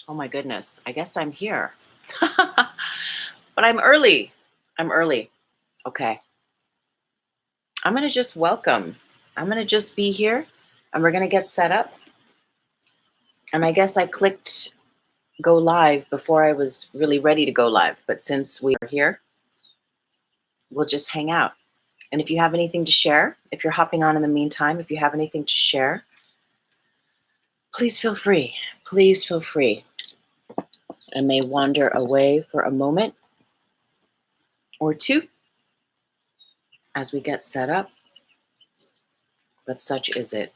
Oh my goodness. I guess I'm here. But I'm early. I'm early. Okay. I'm going to just welcome. I'm going to just be here and we're going to get set up. And I guess I clicked go live before I was really ready to go live. But since we are here, we'll just hang out. And if you have anything to share, if you're hopping on in the meantime, if you have anything to share, please feel free. Please feel free. I may wander away for a moment or two as we get set up. But such is it.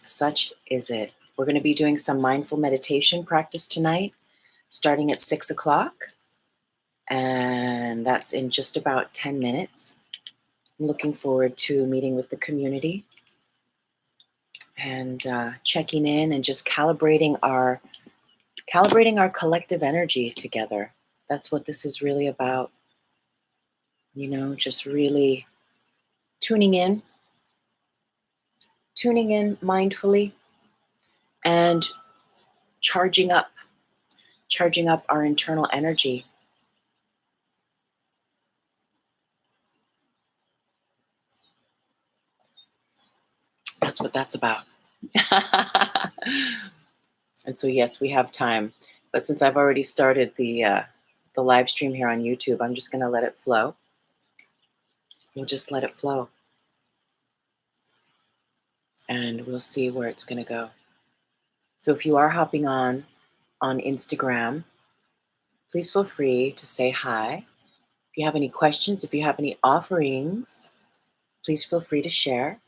Such is it. We're going to be doing some mindful meditation practice tonight, starting at 6 o'clock. And that's in just about 10 minutes. I'm looking forward to meeting with the community and checking in and just calibrating our collective energy together. That's what this is really about. You know, just really tuning in mindfully and charging up our internal energy. That's what that's about. And so, yes, we have time. But since I've already started the live stream here on YouTube, I'm just going to let it flow. We'll just let it flow. And we'll see where it's going to go. So if you are hopping on Instagram, please feel free to say hi. If you have any questions, if you have any offerings, please feel free to share.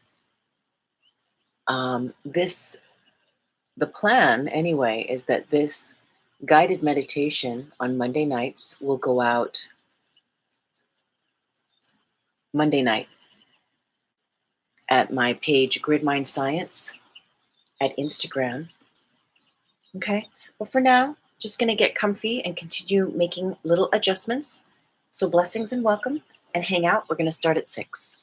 The plan, anyway, is that this guided meditation on Monday nights will go out Monday night at my page Grid Mind Science at Instagram. Okay, well for now, just going to get comfy and continue making little adjustments. So blessings and welcome and hang out. We're going to start at 6.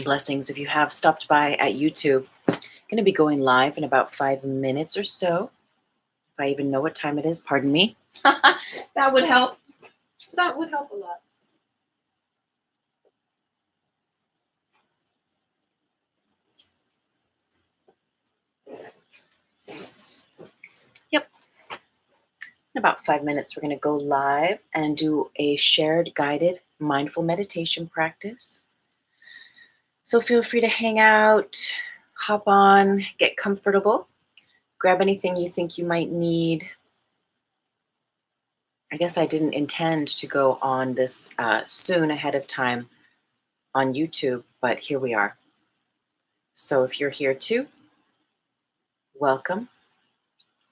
Blessings. If you have stopped by at YouTube, I'm going to be going live in about 5 minutes or so. If I even know what time it is, pardon me. That would help. That would help a lot. Yep. In about 5 minutes, we're going to go live and do a shared guided mindful meditation practice. So feel free to hang out, hop on, get comfortable, grab anything you think you might need. I guess I didn't intend to go on this soon ahead of time on YouTube, but here we are. So if you're here too, welcome,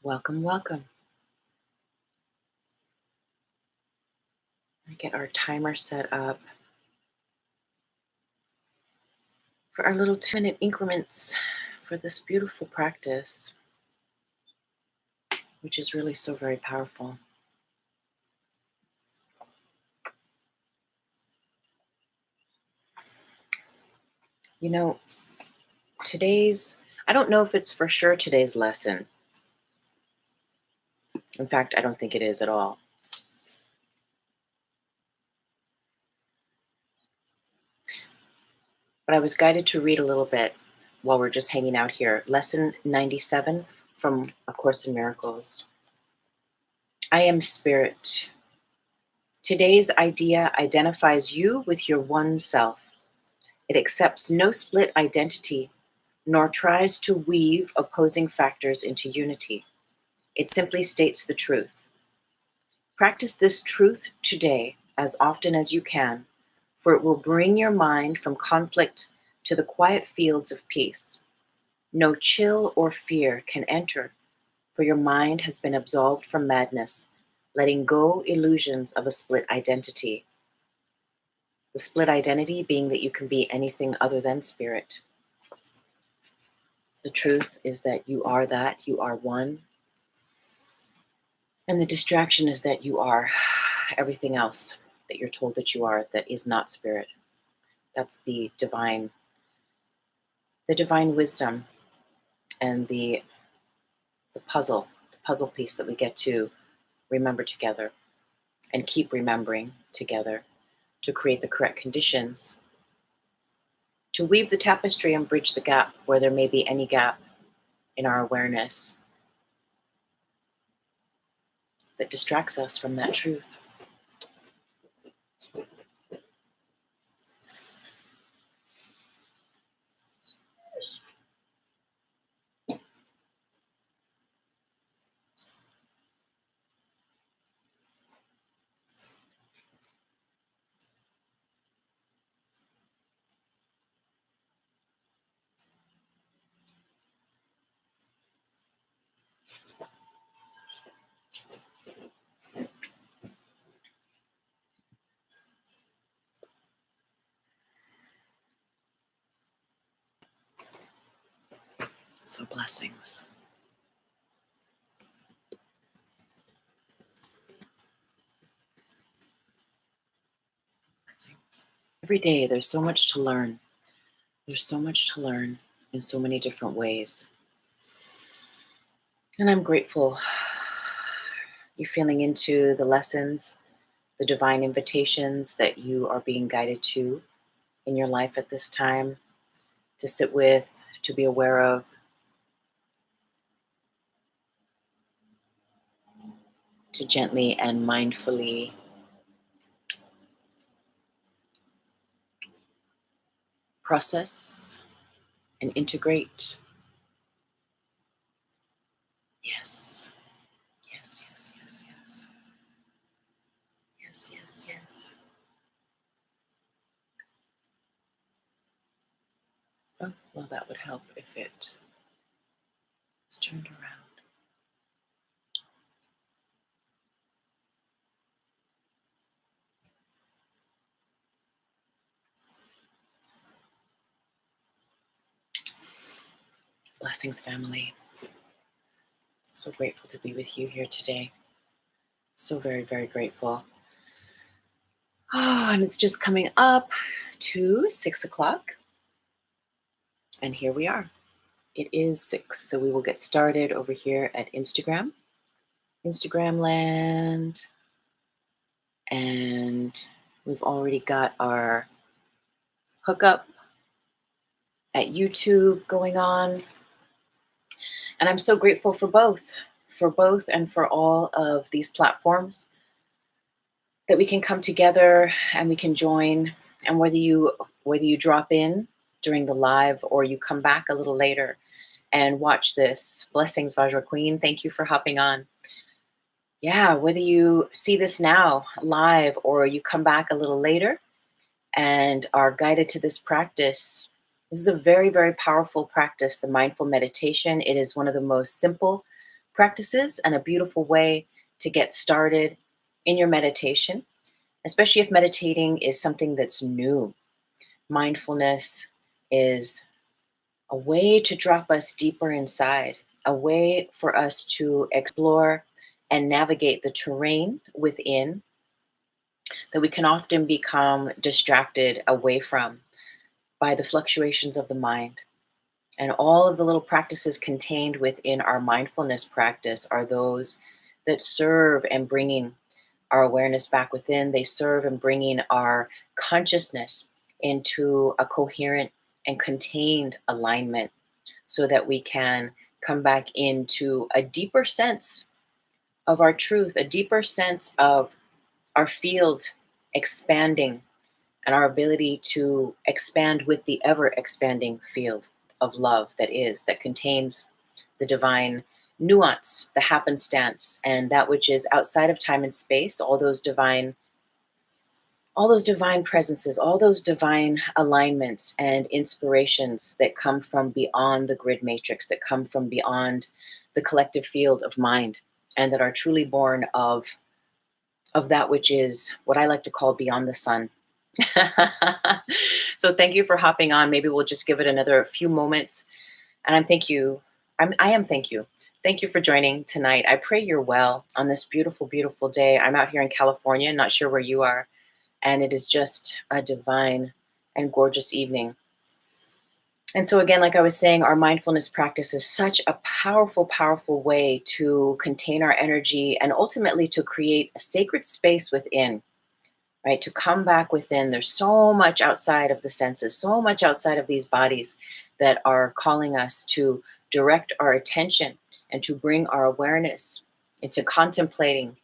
welcome, welcome. I get our timer set up for our little 2-minute increments for this beautiful practice, which is really so very powerful. You know, I don't know if it's for sure today's lesson. In fact, I don't think it is at all. But I was guided to read a little bit while we're just hanging out here. Lesson 97 from A Course in Miracles. I am spirit. Today's idea identifies you with your one self. It accepts no split identity, nor tries to weave opposing factors into unity. It simply states the truth. Practice this truth today as often as you can, for it will bring your mind from conflict to the quiet fields of peace. No chill or fear can enter, for your mind has been absolved from madness, letting go illusions of a split identity. The split identity being that you can be anything other than spirit. The truth is that, you are one. And the distraction is that you are everything else that you're told that you are that is not spirit. That's the divine wisdom and the puzzle piece that we get to remember together and keep remembering together to create the correct conditions to weave the tapestry and bridge the gap where there may be any gap in our awareness that distracts us from that truth. So blessings. Every day there's so much to learn. There's so much to learn in so many different ways. And I'm grateful you're feeling into the lessons, the divine invitations that you are being guided to in your life at this time, to sit with, to be aware of, to gently and mindfully process and integrate. Yes, yes, yes, yes, yes. Yes, yes, yes. Oh, well, that would help if it was turned around. Blessings, family. So grateful to be with you here today. So very, very grateful. Oh, and it's just coming up to 6 o'clock. And here we are. It is 6, so we will get started over here at Instagram land. And we've already got our hookup at YouTube going on. And I'm so grateful for both and for all of these platforms that we can come together and we can join. And whether you drop in during the live or you come back a little later and watch this, blessings, Vajra Queen. Thank you for hopping on. Yeah, whether you see this now live or you come back a little later and are guided to this practice, this is a very, very powerful practice, the mindful meditation. It is one of the most simple practices and a beautiful way to get started in your meditation, especially if meditating is something that's new. Mindfulness is a way to drop us deeper inside, a way for us to explore and navigate the terrain within that we can often become distracted away from by the fluctuations of the mind. And all of the little practices contained within our mindfulness practice are those that serve in bringing our awareness back within. They serve in bringing our consciousness into a coherent and contained alignment so that we can come back into a deeper sense of our truth, a deeper sense of our field expanding and our ability to expand with the ever expanding field of love that contains the divine nuance, the happenstance, and that which is outside of time and space, all those divine presences, all those divine alignments and inspirations that come from beyond the grid matrix, that come from beyond the collective field of mind, and that are truly born of that which is what I like to call beyond the sun. So thank you for hopping on. Maybe we'll just give it another few moments. And thank you. Thank you. Thank you for joining tonight. I pray you're well on this beautiful, beautiful day. I'm out here in California, not sure where you are. And it is just a divine and gorgeous evening. And so again, like I was saying, our mindfulness practice is such a powerful, powerful way to contain our energy and ultimately to create a sacred space within, right? To come back within. There's so much outside of the senses, so much outside of these bodies that are calling us to direct our attention and to bring our awareness into contemplating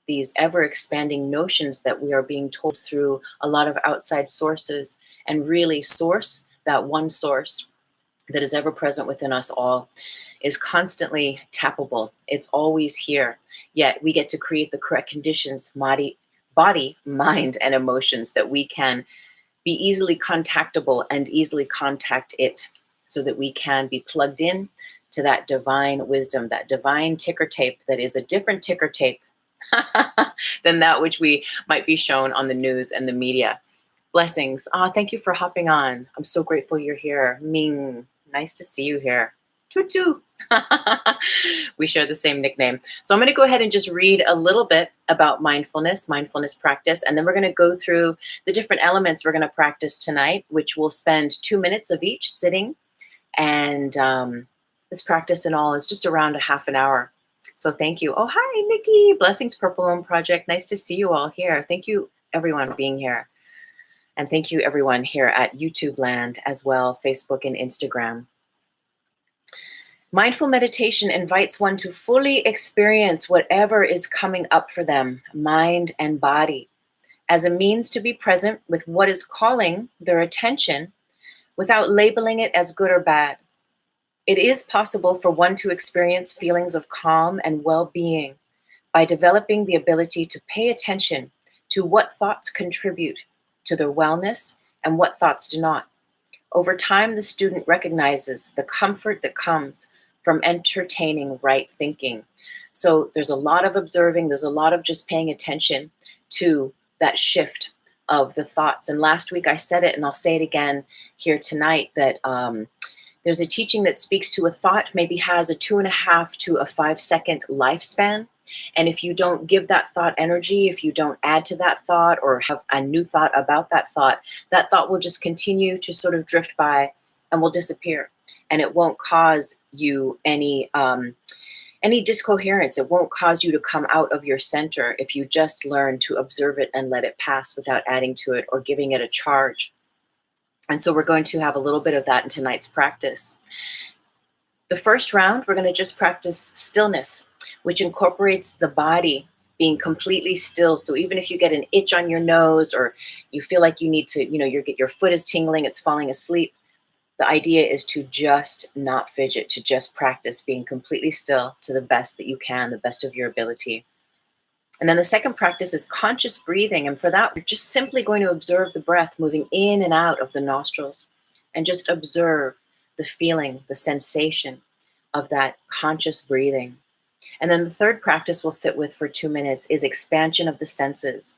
these ever expanding notions that we are being told through a lot of outside sources, and really source, that one source that is ever present within us all, is constantly tappable. It's always here. Yet we get to create the correct conditions, body, mind, and emotions that we can be easily contactable and easily contact it so that we can be plugged in to that divine wisdom, that divine ticker tape that is a different ticker tape than that which we might be shown on the news and the media. Blessings. Thank you for hopping on. I'm so grateful you're here. Ming, nice to see you here. Tutu. We share the same nickname. So I'm going to go ahead and just read a little bit about mindfulness practice, and then we're going to go through the different elements we're going to practice tonight, which we'll spend 2 minutes of each sitting. And this practice in all is just around a half an hour. So thank you. Oh, hi, Nikki. Blessings, Purple Loam Project. Nice to see you all here. Thank you, everyone, for being here. And thank you, everyone, here at YouTube land as well, Facebook and Instagram. Mindful meditation invites one to fully experience whatever is coming up for them, mind and body, as a means to be present with what is calling their attention without labeling it as good or bad. It is possible for one to experience feelings of calm and well-being by developing the ability to pay attention to what thoughts contribute to their wellness and what thoughts do not. Over time, the student recognizes the comfort that comes from entertaining right thinking. So there's a lot of observing, there's a lot of just paying attention to that shift of the thoughts. And last week I said it, and I'll say it again here tonight, that there's a teaching that speaks to a thought maybe has a 2.5 to a 5 second lifespan. And if you don't give that thought energy, if you don't add to that thought or have a new thought about that thought will just continue to sort of drift by and will disappear. And it won't cause you any discoherence. It won't cause you to come out of your center if you just learn to observe it and let it pass without adding to it or giving it a charge. And so we're going to have a little bit of that in tonight's practice. The first round, we're going to just practice stillness, which incorporates the body being completely still. So even if you get an itch on your nose or you feel like you need to, your foot is tingling, it's falling asleep, the idea is to just not fidget, to just practice being completely still to the best that you can, the best of your ability. And then the second practice is conscious breathing. And for that, we're just simply going to observe the breath moving in and out of the nostrils and just observe the feeling, the sensation of that conscious breathing. And then the third practice we'll sit with for 2 minutes is expansion of the senses.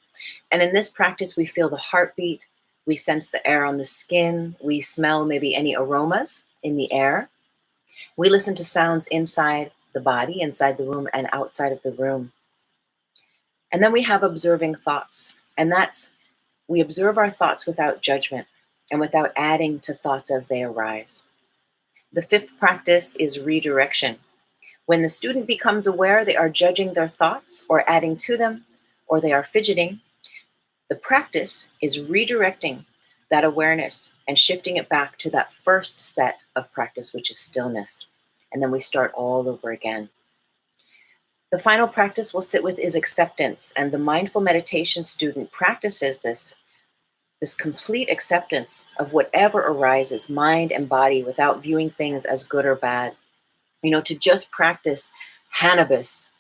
And in this practice, we feel the heartbeat, we sense the air on the skin, we smell maybe any aromas in the air. We listen to sounds inside the body, inside the room, and outside of the room. And then we have observing thoughts. And that's, we observe our thoughts without judgment and without adding to thoughts as they arise. The fifth practice is redirection. When the student becomes aware they are judging their thoughts or adding to them, or they are fidgeting, the practice is redirecting that awareness and shifting it back to that first set of practice, which is stillness. And then we start all over again. The final practice we'll sit with is acceptance. And the mindful meditation student practices this complete acceptance of whatever arises, mind and body, without viewing things as good or bad. To just practice Hannabis.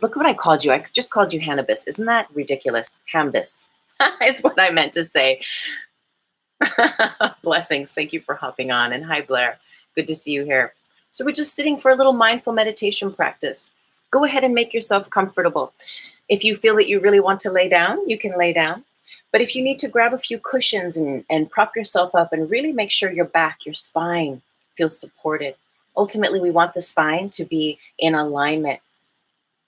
Look what I called you. I just called you Hannabis. Isn't that ridiculous? Hambis is what I meant to say. Blessings. Thank you for hopping on. And hi, Blair. Good to see you here. So we're just sitting for a little mindful meditation practice. Go ahead and make yourself comfortable. If you feel that you really want to lay down, you can lay down. But if you need to grab a few cushions and prop yourself up and really make sure your back, your spine feels supported. Ultimately, we want the spine to be in alignment.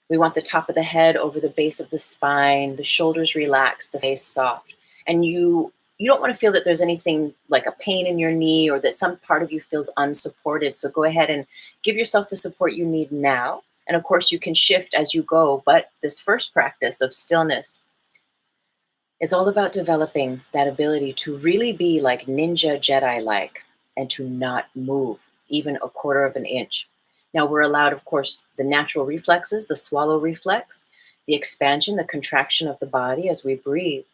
We want the top of the head over the base of the spine, the shoulders relaxed, the face soft. And you don't want to feel that there's anything like a pain in your knee or that some part of you feels unsupported. So go ahead and give yourself the support you need now. And of course, you can shift as you go. But this first practice of stillness is all about developing that ability to really be like Ninja Jedi-like and to not move even a quarter of an inch. Now we're allowed, of course, the natural reflexes, the swallow reflex, the expansion, the contraction of the body as we breathe.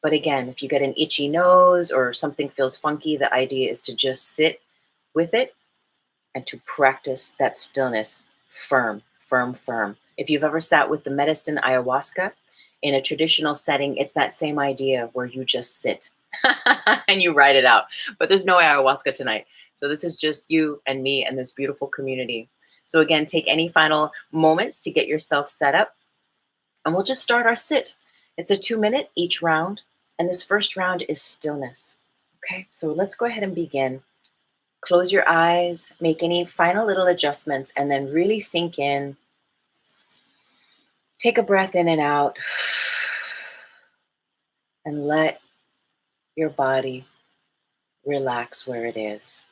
But again, if you get an itchy nose or something feels funky, the idea is to just sit with it and to practice that stillness firm, firm, firm. If you've ever sat with the medicine ayahuasca in a traditional setting, it's that same idea where you just sit and you ride it out. But there's no ayahuasca tonight. So this is just you and me and this beautiful community. So again, take any final moments to get yourself set up. And we'll just start our sit. It's a 2-minute each round. And this first round is stillness. Okay, so let's go ahead and begin. Close your eyes, make any final little adjustments, and then really sink in. Take a breath in and out. And let your body relax where it is.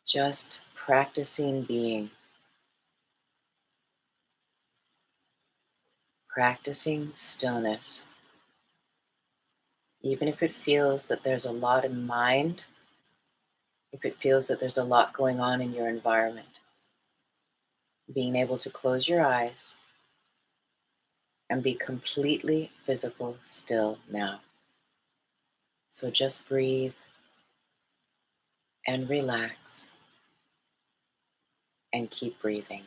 Just practicing being. Practicing stillness. Even if it feels that there's a lot in mind, if it feels that there's a lot going on in your environment, being able to close your eyes and be completely physical still now. So just breathe and relax and keep breathing.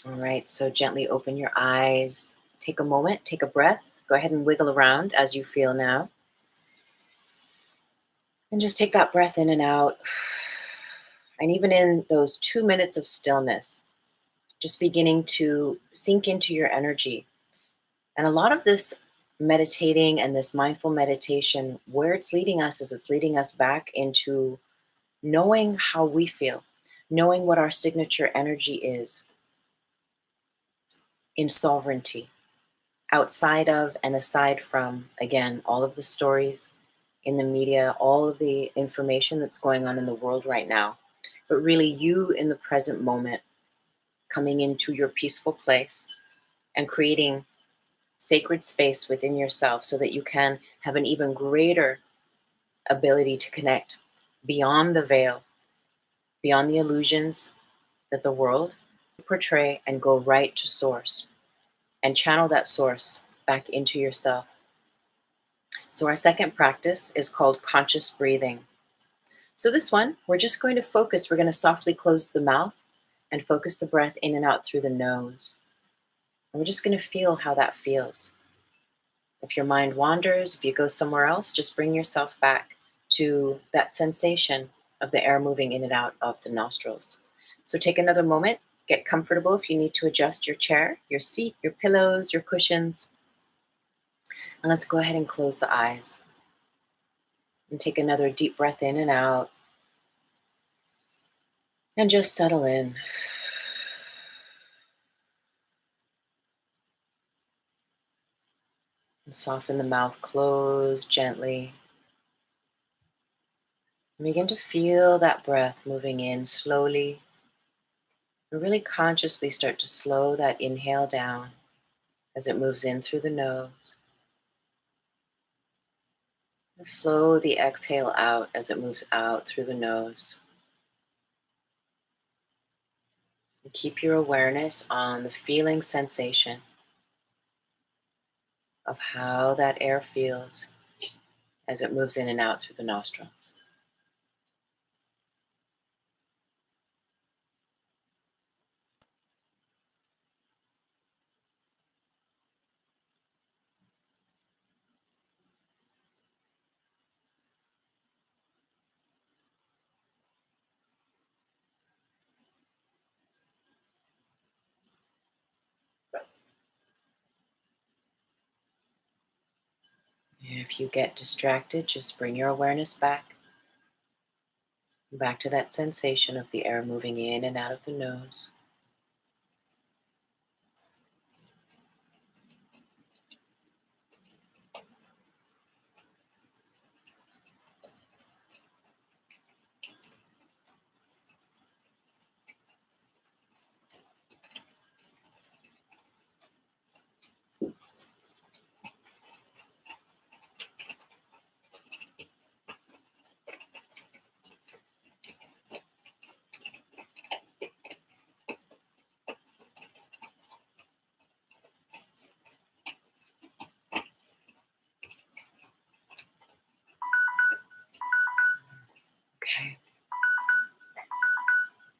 All right, so gently open your eyes. Take a moment, take a breath. Go ahead and wiggle around as you feel now. And just take that breath in and out. And even in those 2 minutes of stillness, just beginning to sink into your energy. And a lot of this meditating and this mindful meditation, where it's leading us is it's leading us back into knowing how we feel, knowing what our signature energy is in sovereignty, outside of and aside from, again, all of the stories in the media, all of the information that's going on in the world right now. But really, you in the present moment, coming into your peaceful place and creating sacred space within yourself so that you can have an even greater ability to connect beyond the veil, beyond the illusions that the world portray, and go right to source and channel that source back into yourself. So our second practice is called conscious breathing. So this one, we're just going to focus. We're going to softly close the mouth and focus the breath in and out through the nose. And we're just going to feel how that feels. If your mind wanders, if you go somewhere else, just bring yourself back to that sensation of the air moving in and out of the nostrils. So take another moment, get comfortable if you need to adjust your chair, your seat, your pillows, your cushions. And let's go ahead and close the eyes. And take another deep breath in and out. And just settle in. And soften the mouth, close gently. And begin to feel that breath moving in slowly. And really consciously start to slow that inhale down as it moves in through the nose. And slow the exhale out as it moves out through the nose. And keep your awareness on the feeling sensation of how that air feels as it moves in and out through the nostrils. If you get distracted, just bring your awareness back to that sensation of the air moving in and out of the nose. Okay.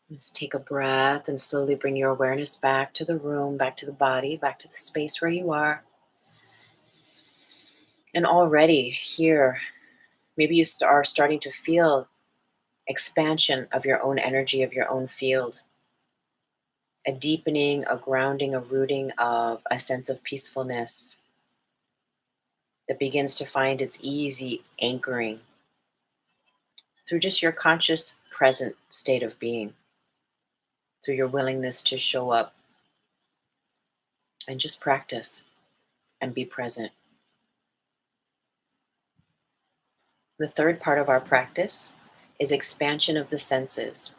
Let's take a breath and slowly bring your awareness back to the room, back to the body, back to the space where you are. And already here, maybe you are starting to feel expansion of your own energy, of your own field. A deepening, a grounding, a rooting of a sense of peacefulness that begins to find its easy anchoring through just your conscious present state of being, through your willingness to show up and just practice and be present. The third part of our practice is expansion of the senses.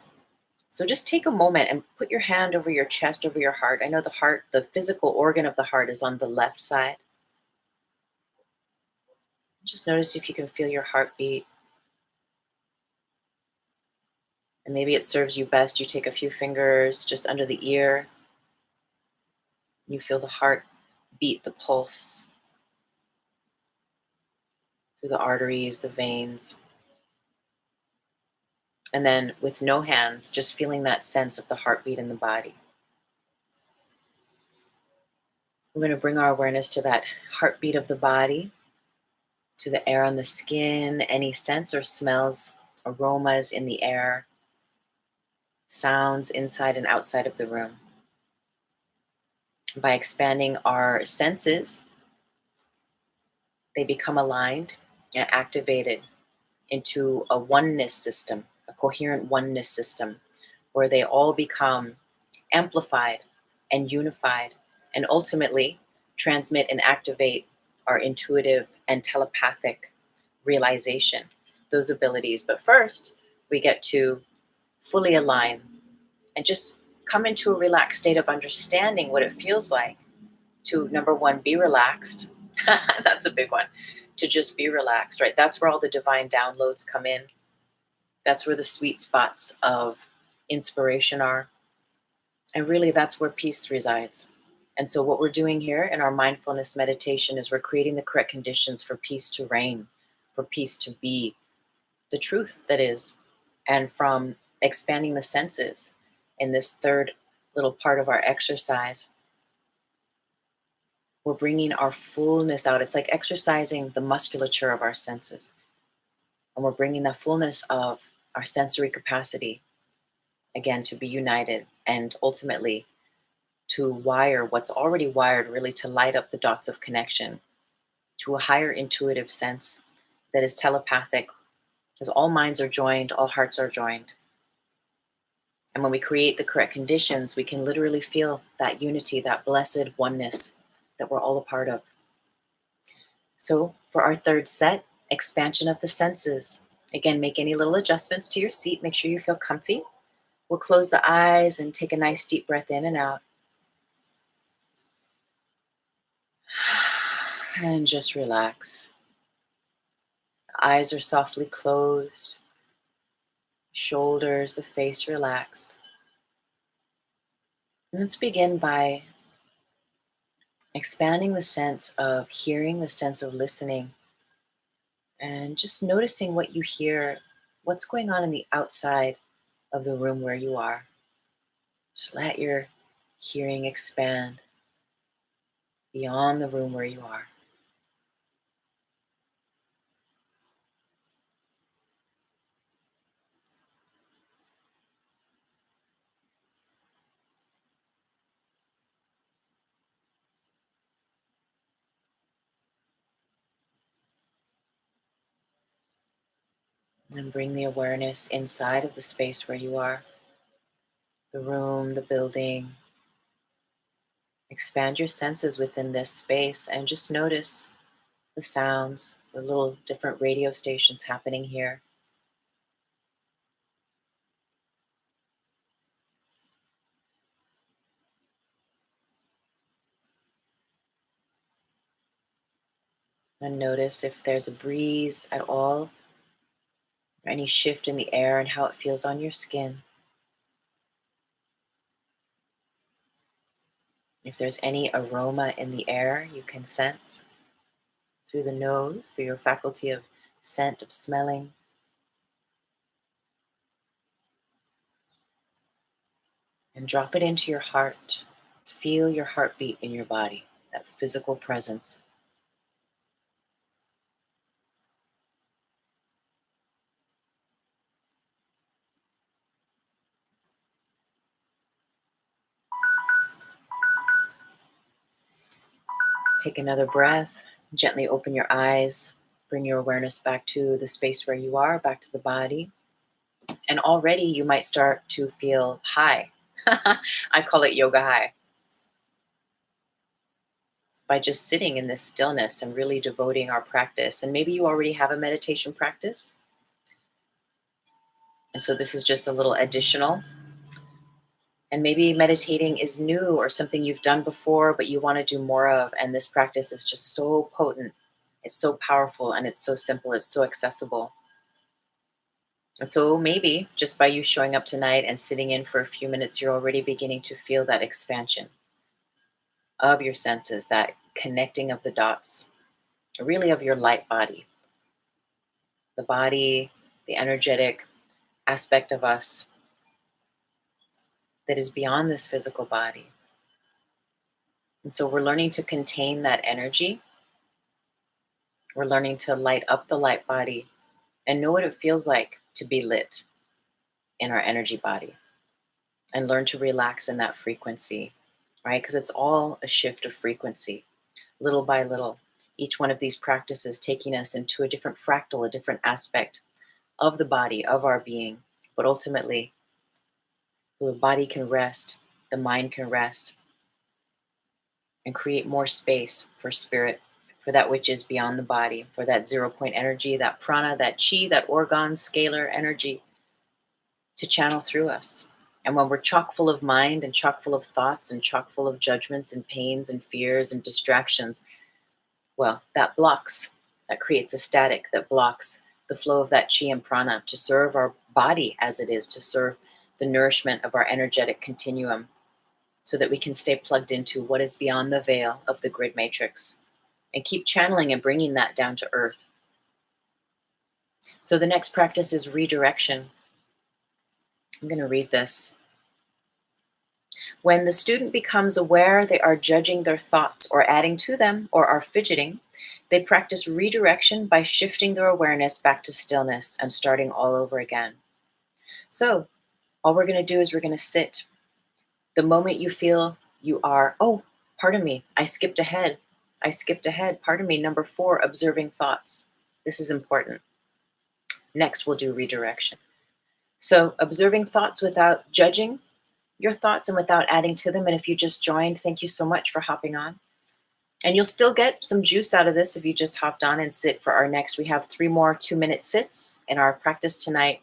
So just take a moment and put your hand over your chest, over your heart. I know the heart, the physical organ of the heart, is on the left side. Just notice if you can feel your heartbeat. And maybe it serves you best. You take a few fingers just under the ear. You feel the heart beat, the pulse through the arteries, the veins. And then with no hands, just feeling that sense of the heartbeat in the body. We're going to bring our awareness to that heartbeat of the body, to the air on the skin, any scents or smells, aromas in the air, sounds inside and outside of the room. By expanding our senses, they become aligned and activated into a oneness system, a coherent oneness system, where they all become amplified and unified, and ultimately transmit and activate our intuitive and telepathic realization, those abilities. But first, we get to fully align and just come into a relaxed state of understanding what it feels like to, number one, be relaxed. That's a big one. To just be relaxed, right? That's where all the divine downloads come in. That's where the sweet spots of inspiration are. And really, that's where peace resides. And so, what we're doing here in our mindfulness meditation is we're creating the correct conditions for peace to reign, for peace to be the truth that is. And from expanding the senses in this third little part of our exercise, we're bringing our fullness out. It's like exercising the musculature of our senses. And we're bringing the fullness of our sensory capacity, again, to be united and ultimately to wire what's already wired, really to light up the dots of connection to a higher intuitive sense that is telepathic, because all minds are joined, all hearts are joined. And when we create the correct conditions, we can literally feel that unity, that blessed oneness that we're all a part of. So for our third set, expansion of the senses. Again, make any little adjustments to your seat. Make sure you feel comfy. We'll close the eyes and take a nice deep breath in and out. And just relax. The eyes are softly closed. Shoulders, the face relaxed. And let's begin by expanding the sense of hearing, the sense of listening, and just noticing what you hear, what's going on in the outside of the room where you are. Just let your hearing expand beyond the room where you are. And bring the awareness inside of the space where you are, the room, the building. Expand your senses within this space and just notice the sounds, the little different radio stations happening here. And notice if there's a breeze at all, or any shift in the air and how it feels on your skin. If there's any aroma in the air you can sense through the nose, through your faculty of scent, of smelling. And drop it into your heart. Feel your heartbeat in your body, that physical presence. Take another breath. Gently open your eyes. Bring your awareness back to the space where you are, back to the body. And already you might start to feel high. I call it yoga high. By just sitting in this stillness and really devoting our practice. And maybe you already have a meditation practice. And so this is just a little additional. And maybe meditating is new or something you've done before, but you want to do more of. And this practice is just so potent. It's so powerful and it's so simple. It's so accessible. And so maybe just by you showing up tonight and sitting in for a few minutes, you're already beginning to feel that expansion of your senses, that connecting of the dots, really of your light body. The body, the energetic aspect of us that is beyond this physical body. And so we're learning to contain that energy. We're learning to light up the light body and know what it feels like to be lit in our energy body, and learn to relax in that frequency, right? Because it's all a shift of frequency, little by little. Each one of these practices taking us into a different fractal, a different aspect of the body, of our being. But ultimately, the body can rest, the mind can rest, and create more space for spirit, for that which is beyond the body, for that 0 point energy, that prana, that chi, that organ, scalar energy to channel through us. And when we're chock full of mind and chock full of thoughts and chock full of judgments and pains and fears and distractions, well, that blocks, that creates a static that blocks the flow of that chi and prana to serve our body as it is, to serve the nourishment of our energetic continuum, so that we can stay plugged into what is beyond the veil of the grid matrix and keep channeling and bringing that down to earth. So the next practice is redirection. I'm going to read this. When the student becomes aware they are judging their thoughts or adding to them or are fidgeting, they practice redirection by shifting their awareness back to stillness and starting all over again. So all we're going to do is we're going to sit. The moment you feel you are, oh, pardon me, I skipped ahead. Pardon me. Number 4, observing thoughts. This is important. Next, we'll do redirection. So observing thoughts without judging your thoughts and without adding to them. And if you just joined, thank you so much for hopping on. And you'll still get some juice out of this if you just hopped on and sit for our next. We have 3 more 2-minute sits in our practice tonight.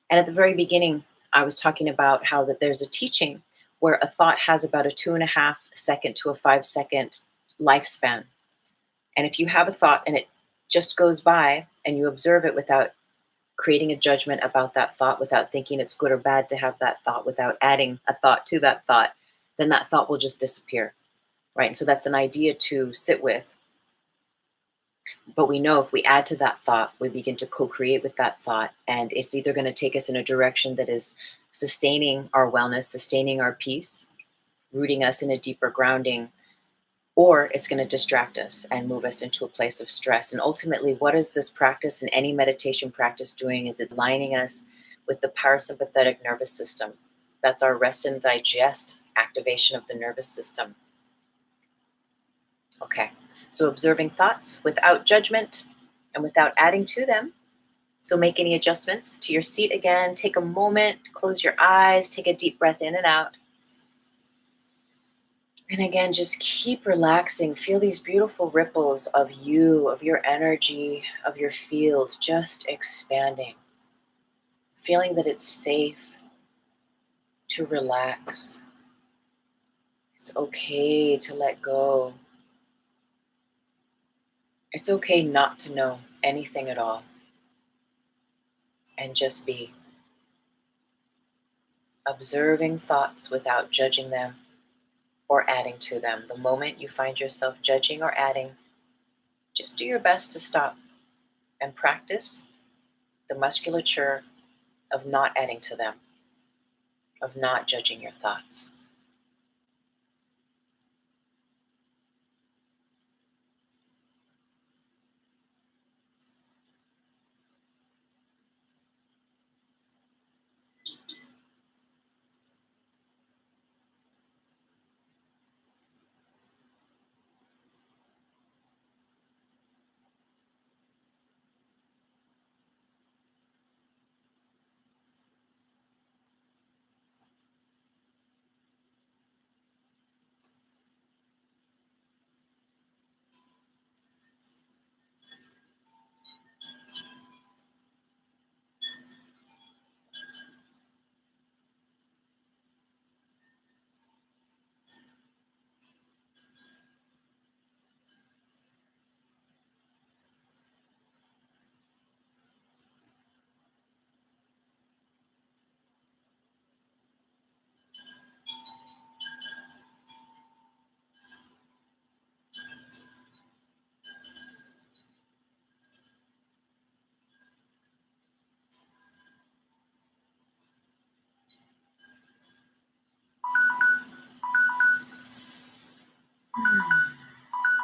And at the very beginning, I was talking about how that there's a teaching where a thought has about a 2.5 second to a 5 second lifespan. And if you have a thought and it just goes by and you observe it without creating a judgment about that thought, without thinking it's good or bad to have that thought, without adding a thought to that thought, then that thought will just disappear, right? And so that's an idea to sit with. But we know if we add to that thought, we begin to co-create with that thought, and it's either going to take us in a direction that is sustaining our wellness, sustaining our peace, rooting us in a deeper grounding, or it's going to distract us and move us into a place of stress. And ultimately, what is this practice and any meditation practice doing is it's aligning us with the parasympathetic nervous system. That's our rest and digest activation of the nervous system. Okay, so observing thoughts without judgment and without adding to them. So make any adjustments to your seat again. Take a moment, close your eyes, take a deep breath in and out. And again, just keep relaxing. Feel these beautiful ripples of you, of your energy, of your field, just expanding. Feeling that it's safe to relax. It's okay to let go. It's okay not to know anything at all. And just be. Observing thoughts without judging them or adding to them. The moment you find yourself judging or adding, just do your best to stop and practice the musculature of not adding to them, of not judging your thoughts.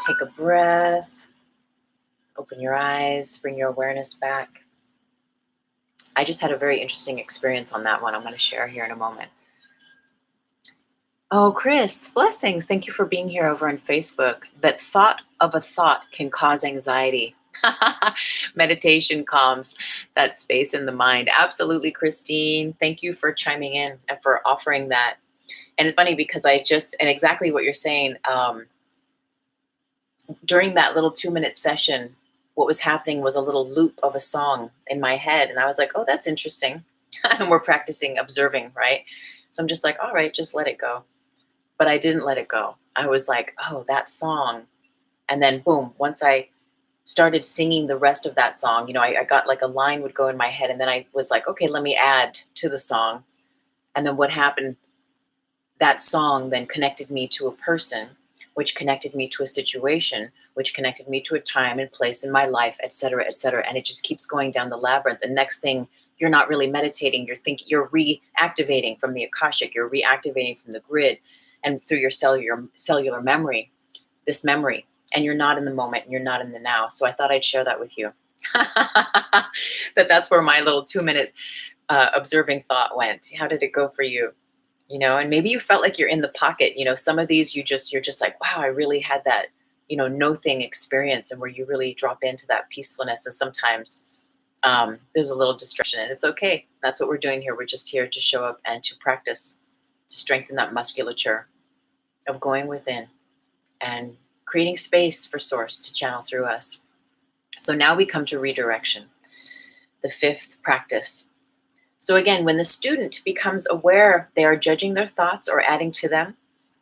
Take a breath. Open your eyes. Bring your awareness back. I just had a very interesting experience on that one. I'm going to share here in a moment. Oh, Chris, blessings. Thank you for being here over on Facebook. That thought of a thought can cause anxiety. Meditation calms that space in the mind. Absolutely, Christine. Thank you for chiming in and for offering that. And it's funny because and exactly what you're saying, during that little 2-minute session, what was happening was a little loop of a song in my head. And I was like, oh, that's interesting. And we're practicing observing, right? So I'm just like, all right, just let it go. But I didn't let it go. I was like, oh, that song. And then boom, once I started singing the rest of that song, I got like a line would go in my head. And then I was like, okay, let me add to the song. And then what happened, that song then connected me to a person, which connected me to a situation, which connected me to a time and place in my life, et cetera, et cetera. And it just keeps going down the labyrinth. The next thing, you're not really meditating. You're reactivating from the Akashik. You're reactivating from the grid and through your cellular memory, this memory. And you're not in the moment and you're not in the now. So I thought I'd share that with you. That's where my little 2-minute observing thought went. How did it go for you? And maybe you felt like you're in the pocket. Some of these you're just like, wow, I really had that, no thing experience, and where you really drop into that peacefulness. And sometimes there's a little distraction, and it's okay. That's what we're doing here. We're just here to show up and to practice, to strengthen that musculature of going within and creating space for Source to channel through us. So now we come to redirection, the 5th practice. So again, when the student becomes aware they are judging their thoughts or adding to them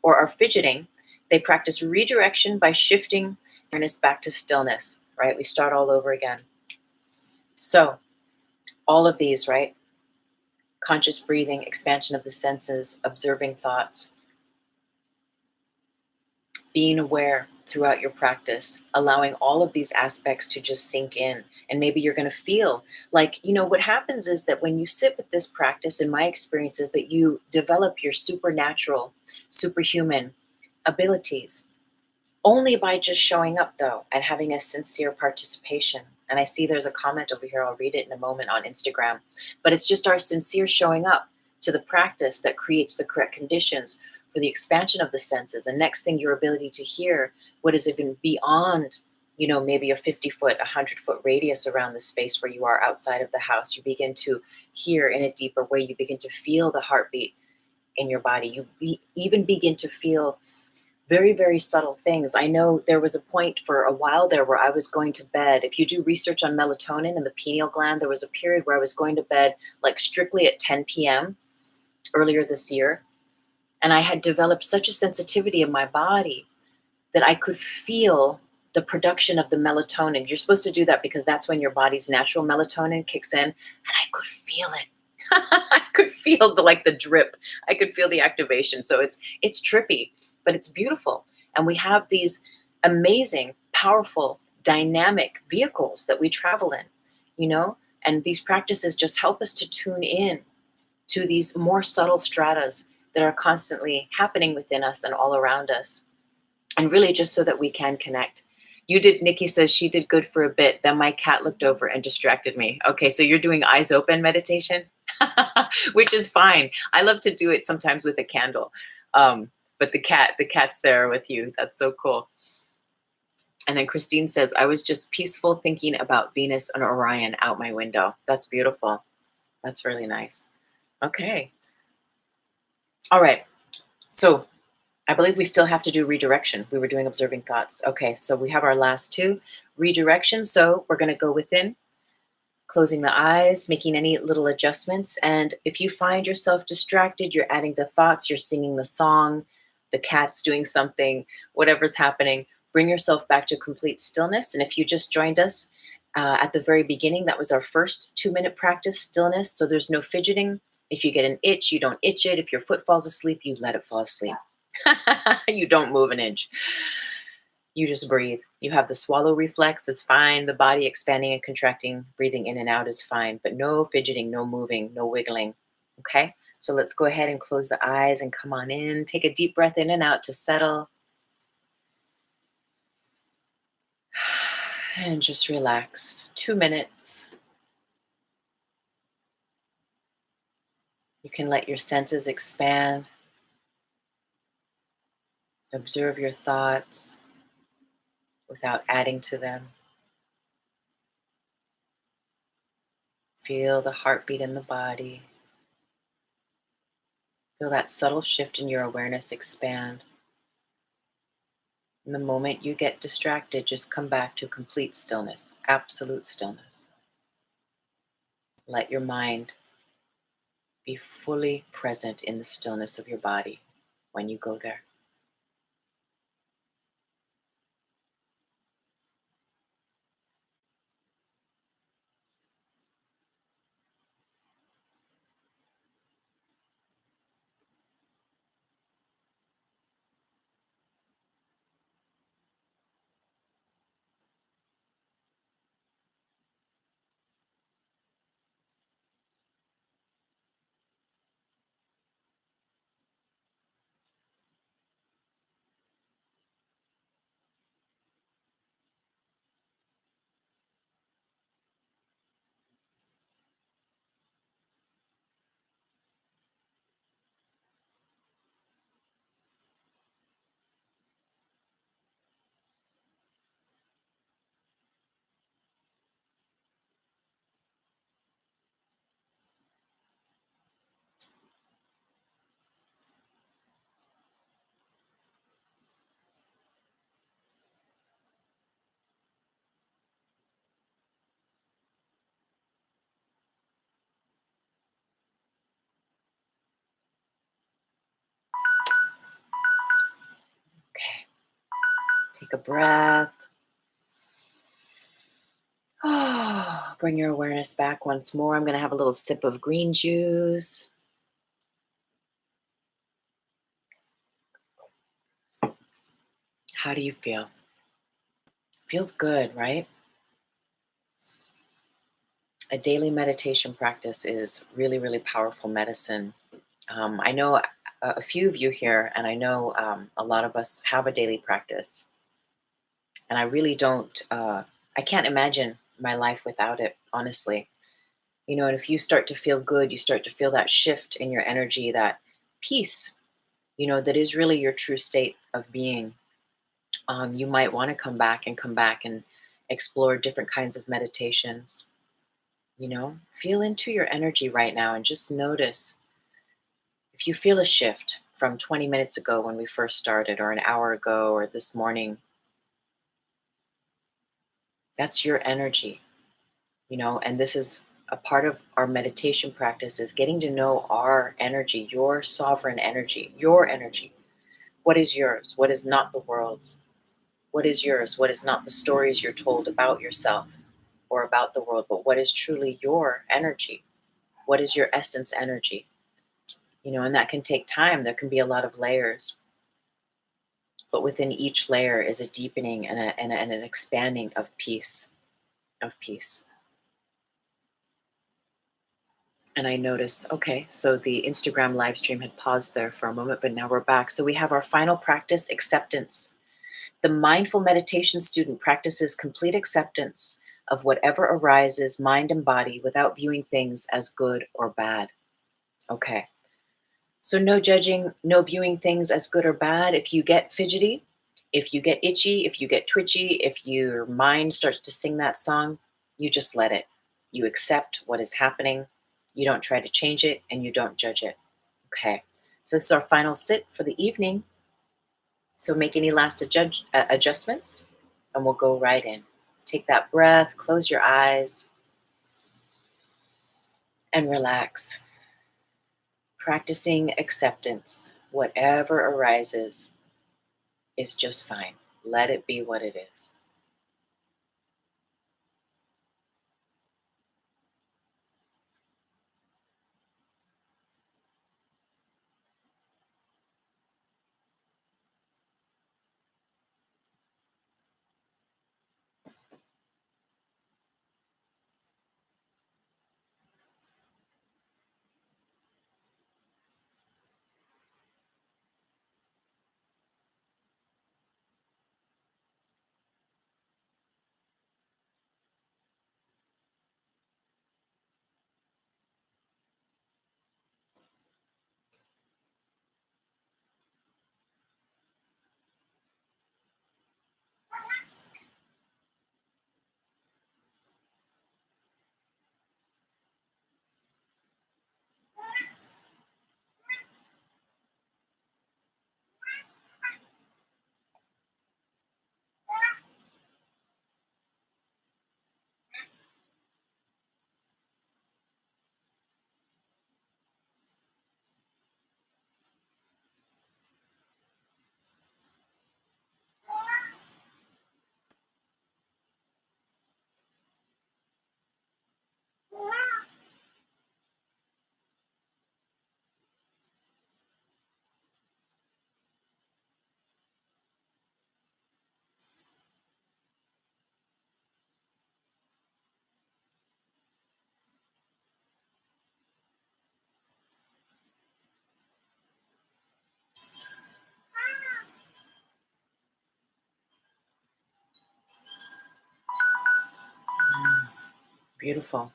or are fidgeting, they practice redirection by shifting awareness back to stillness, right? We start all over again. So all of these, right? Conscious breathing, expansion of the senses, observing thoughts, being aware throughout your practice, allowing all of these aspects to just sink in. And maybe you're going to feel like, what happens is that when you sit with this practice, in my experience, is that you develop your supernatural, superhuman abilities only by just showing up, though, and having a sincere participation. And I see there's a comment over here. I'll read it in a moment on Instagram. But it's just our sincere showing up to the practice that creates the correct conditions for the expansion of the senses. And next thing, your ability to hear what is even beyond, maybe a 50-foot, 100-foot radius around the space where you are outside of the house. You begin to hear in a deeper way. You begin to feel the heartbeat in your body. You even begin to feel very, very subtle things. I know there was a point for a while there where I was going to bed. If you do research on melatonin and the pineal gland, there was a period where I was going to bed like strictly at 10 p.m. earlier this year. And I had developed such a sensitivity in my body that I could feel the production of the melatonin. You're supposed to do that because that's when your body's natural melatonin kicks in. And I could feel it. I could feel the drip. I could feel the activation. So it's trippy, but it's beautiful. And we have these amazing, powerful, dynamic vehicles that we travel in, and these practices just help us to tune in to these more subtle stratas that are constantly happening within us and all around us. And really just so that we can connect. Nikki says she did good for a bit. Then my cat looked over and distracted me. Okay, so you're doing eyes open meditation, which is fine. I love to do it sometimes with a candle. But the cat's there with you. That's so cool. And then Christine says, I was just peaceful thinking about Venus and Orion out my window. That's beautiful. That's really nice. Okay. All right. So I believe we still have to do redirection. We were doing observing thoughts. Okay, so we have our last 2, redirection. So we're going to go within, closing the eyes, making any little adjustments. And if you find yourself distracted, you're adding the thoughts, you're singing the song, the cat's doing something, whatever's happening, bring yourself back to complete stillness. And if you just joined us at the very beginning, that was our first 2-minute practice, stillness. So there's no fidgeting. If you get an itch, you don't itch it. If your foot falls asleep, you let it fall asleep. You don't move an inch. You just breathe. You have the swallow reflex is fine. The body expanding and contracting, breathing in and out is fine, but no fidgeting, no moving, no wiggling. Okay, so let's go ahead and close the eyes and come on in. Take a deep breath in and out to settle. And just relax. 2 minutes. You can let your senses expand. Observe your thoughts without adding to them. Feel the heartbeat in the body. Feel that subtle shift in your awareness expand. In the moment you get distracted, just come back to complete stillness, absolute stillness. Let your mind be fully present in the stillness of your body when you go there. Okay, take a breath. Oh, bring your awareness back once more. I'm going to have a little sip of green juice. How do you feel? Feels good, right? A daily meditation practice is really, really powerful medicine. I know a few of you here, and I know a lot of us have a daily practice. And I really don't, I can't imagine my life without it, honestly. You know, and if you start to feel good, you start to feel that shift in your energy, that peace, that is really your true state of being. You might want to come back and explore different kinds of meditations. Feel into your energy right now and just notice if you feel a shift from 20 minutes ago when we first started, or an hour ago, or this morning. That's your energy. And this is a part of our meditation practice, is getting to know our energy, your sovereign energy, your energy. What is yours? What is not the world's? What is yours? What is not the stories you're told about yourself or about the world, but what is truly your energy? What is your essence energy? And that can take time. There can be a lot of layers, but within each layer is a deepening and an expanding of peace, of peace. And I notice, okay, so the Instagram live stream had paused there for a moment, but now we're back. So we have our final practice, acceptance. The mindful meditation student practices complete acceptance of whatever arises, mind and body, without viewing things as good or bad. Okay. So no judging, no viewing things as good or bad. If you get fidgety, if you get itchy, if you get twitchy, if your mind starts to sing that song, you just let it. You accept what is happening. You don't try to change it, and you don't judge it. Okay. So this is our final sit for the evening. So make any last adjustments, and we'll go right in. Take that breath, close your eyes, and relax. Practicing acceptance. Whatever arises is just fine. Let it be what it is. Beautiful.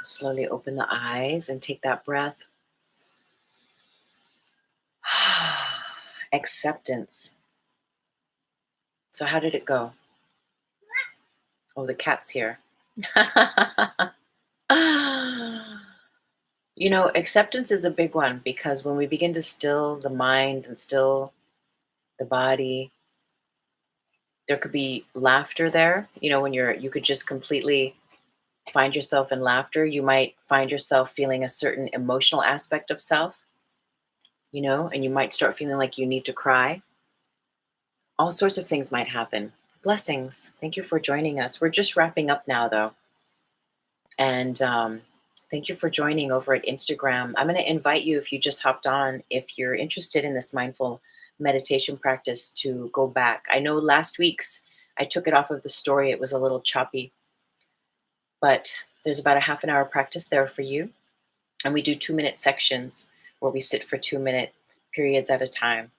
Slowly open the eyes and take that breath. Acceptance. So how did it go? Oh, the cat's here. You know, acceptance is a big one because when we begin to still the mind and still the body, there could be laughter there. You know, when you could just completely find yourself in laughter, you might find yourself feeling a certain emotional aspect of self, you know, and you might start feeling like you need to cry. All sorts of things might happen. Blessings. Thank you for joining us. We're just wrapping up now, though. And thank you for joining over at Instagram. I'm going to invite you, if you just hopped on, if you're interested in this mindful meditation practice, to go back. I know last week's, I took it off of the story. It was a little choppy, but there's about a half an hour practice there for you. And we do 2-minute sections where we sit for 2-minute periods at a time.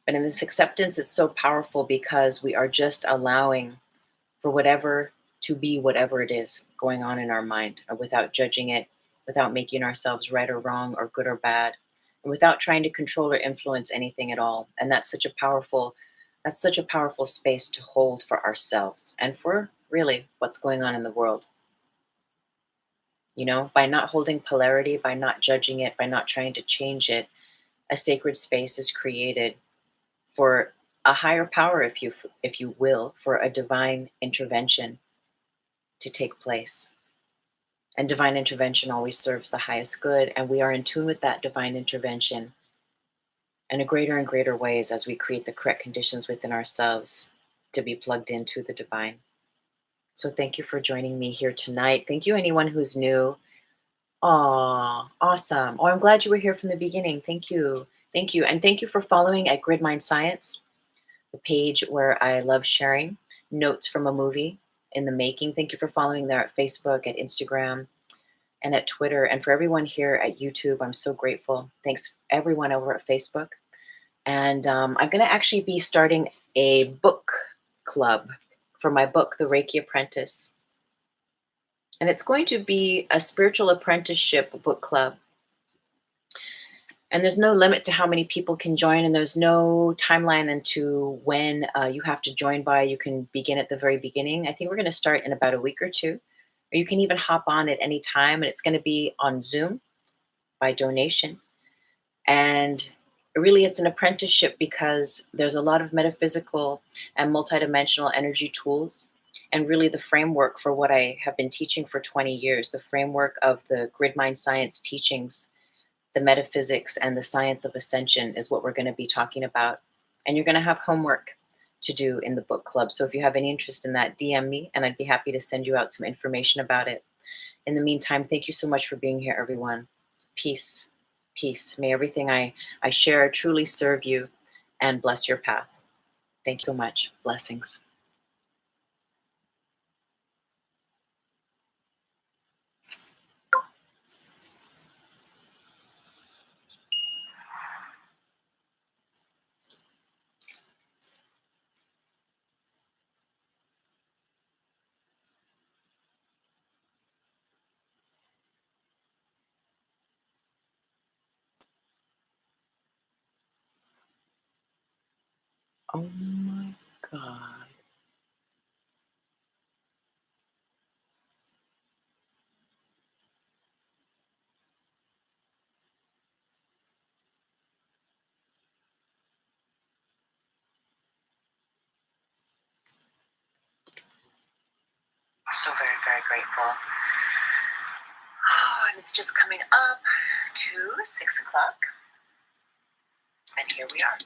But in this acceptance, it's so powerful because we are just allowing for whatever to be, whatever it is going on in our mind, without judging it, without making ourselves right or wrong or good or bad, and without trying to control or influence anything at all. And that's such a powerful space to hold for ourselves and for really what's going on in the world. You know, by not holding polarity, by not judging it, by not trying to change it, a sacred space is created for a higher power, if you will, for a divine intervention to take place. And divine intervention always serves the highest good, and we are in tune with that divine intervention in a greater and greater ways as we create the correct conditions within ourselves to be plugged into the divine. So thank you for joining me here tonight. Thank you, anyone who's new. Aw, awesome. Oh, I'm glad you were here from the beginning. Thank you. Thank you. And thank you for following at Grid Mind Science, the page where I love sharing notes from a movie in the making. Thank you for following there at Facebook, at Instagram, and at Twitter. And for everyone here at YouTube, I'm so grateful. Thanks everyone over at Facebook. And I'm going to actually be starting a book club for my book, The Reiki Apprentice. And it's going to be a spiritual apprenticeship book club. And there's no limit to how many people can join, and there's no timeline into when you have to join by. You can begin at the very beginning. I think we're going to start in about a week or two, or you can even hop on at any time, and it's going to be on Zoom by donation. And really, it's an apprenticeship because there's a lot of metaphysical and multidimensional energy tools, and really the framework for what I have been teaching for 20 years, the framework of the Grid Mind Science teachings, the metaphysics and the science of ascension is what we're going to be talking about. And you're going to have homework to do in the book club. So if you have any interest in that, DM me and I'd be happy to send you out some information about it. In the meantime, thank you so much for being here, everyone. Peace, peace. May everything I share truly serve you and bless your path. Thank you so much. Blessings. Oh my God. So very, very grateful. Oh, and it's just coming up to 6 o'clock. And here we are.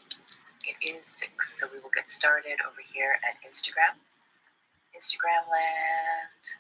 It is 6, so we will get started over here at Instagram. Instagram land.